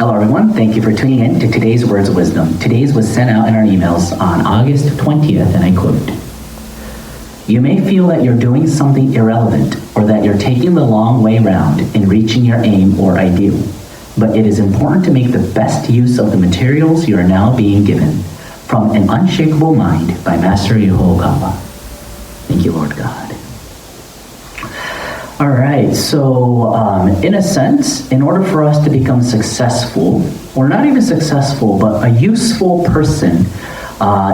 Hello everyone, thank you for tuning in to today's Words of Wisdom. Today's was sent out in our emails on August 20th, and I quote, "You may feel that you're doing something irrelevant or that you're taking the long way round in reaching your aim or ideal, but it is important to make the best use of the materials you are now being given." From An Unshakable Mind by Master Ryuho Okawa. Thank you, Lord God. All right, so in a sense, in order for us to become successful, or not even successful, but a useful person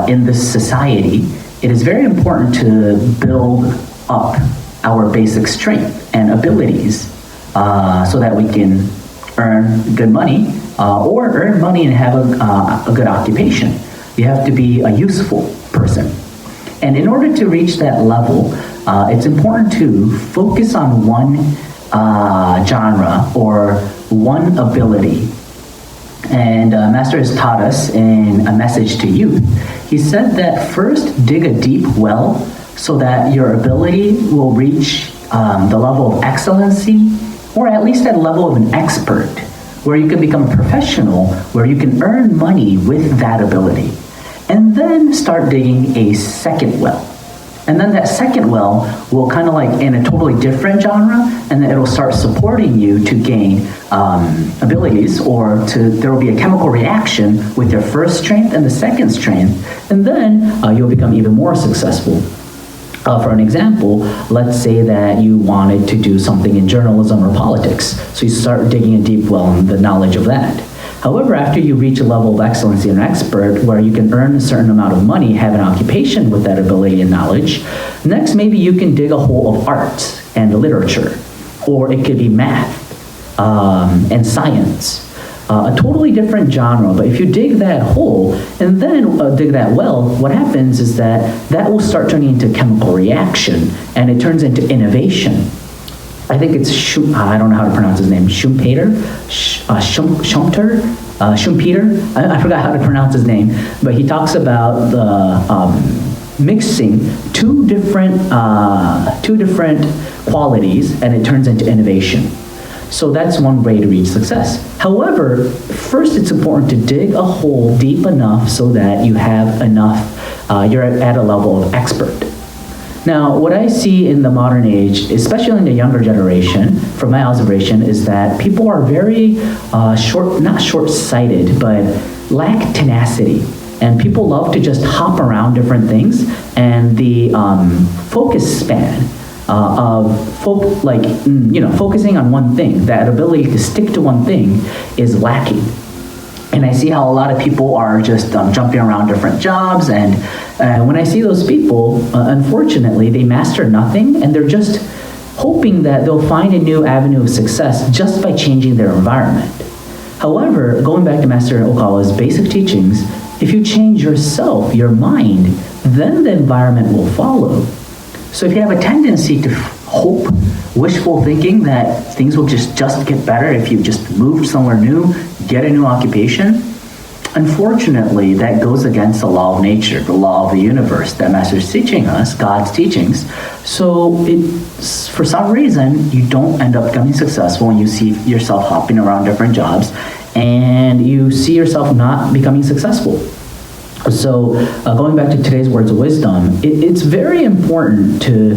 in this society, it is very important to build up our basic strength and abilities so that we can earn good money or earn money and have a good occupation. You have to be a useful person. And in order to reach that level, it's important to focus on one genre or one ability. And Master has taught us in a message to youth. He said that first dig a deep well so that your ability will reach the level of excellency, or at least at the level of an expert, where you can become a professional, where you can earn money with that ability. And then start digging a second well. And then that second well will kind of like in a totally different genre, and then it'll start supporting you to gain abilities, or there will be a chemical reaction with your first strength and the second strength, and then you'll become even more successful. For an example, let's say that you wanted to do something in journalism or politics, so you start digging a deep well in the knowledge of that. However, after you reach a level of excellency and expert where you can earn a certain amount of money, have an occupation with that ability and knowledge, next maybe you can dig a hole of art and literature, or it could be math and science. A totally different genre, but if you dig that hole and then dig that well, what happens is that will start turning into chemical reaction, and it turns into innovation. I think it's I don't know how to pronounce his name. Schumpeter. I forgot how to pronounce his name, but he talks about the mixing two different qualities, and it turns into innovation. So that's one way to reach success. However, first it's important to dig a hole deep enough so that you have enough. You're at a level of expert. Now, what I see in the modern age, especially in the younger generation, from my observation, is that people are very not short-sighted, but lack tenacity. And people love to just hop around different things, and the focus span of focusing on one thing, that ability to stick to one thing, is lacking. And I see how a lot of people are just jumping around different jobs, and when I see those people, unfortunately, they master nothing, and they're just hoping that they'll find a new avenue of success just by changing their environment. However, going back to Master Okawa's basic teachings, if you change yourself, your mind, then the environment will follow. So if you have a tendency to hope, wishful thinking that things will just get better if you just move somewhere new, get a new occupation, unfortunately, that goes against the law of nature, the law of the universe that Master's teaching us, God's teachings. So for some reason, you don't end up becoming successful, and you see yourself hopping around different jobs, and you see yourself not becoming successful. So going back to today's words of wisdom, it's very important to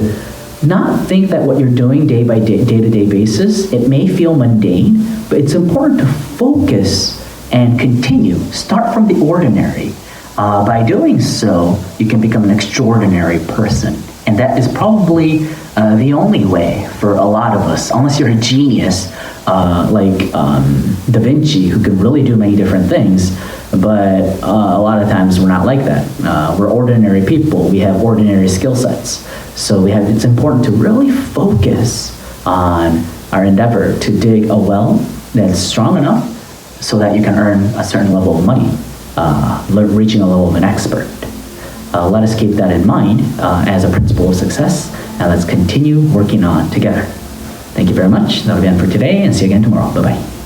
not think that what you're doing day-to-day basis, it may feel mundane, but it's important to focus and continue. Start from the ordinary. By doing so, you can become an extraordinary person. And that is probably the only way for a lot of us, unless you're a genius like Da Vinci, who can really do many different things. But a lot of times we're not like that. We're ordinary people. We have ordinary skill sets. So it's important to really focus on our endeavor to dig a well that's strong enough so that you can earn a certain level of money, reaching a level of an expert. Let us keep that in mind as a principle of success, and let's continue working on together. Thank you very much. That'll be it for today, and see you again tomorrow. Bye-bye.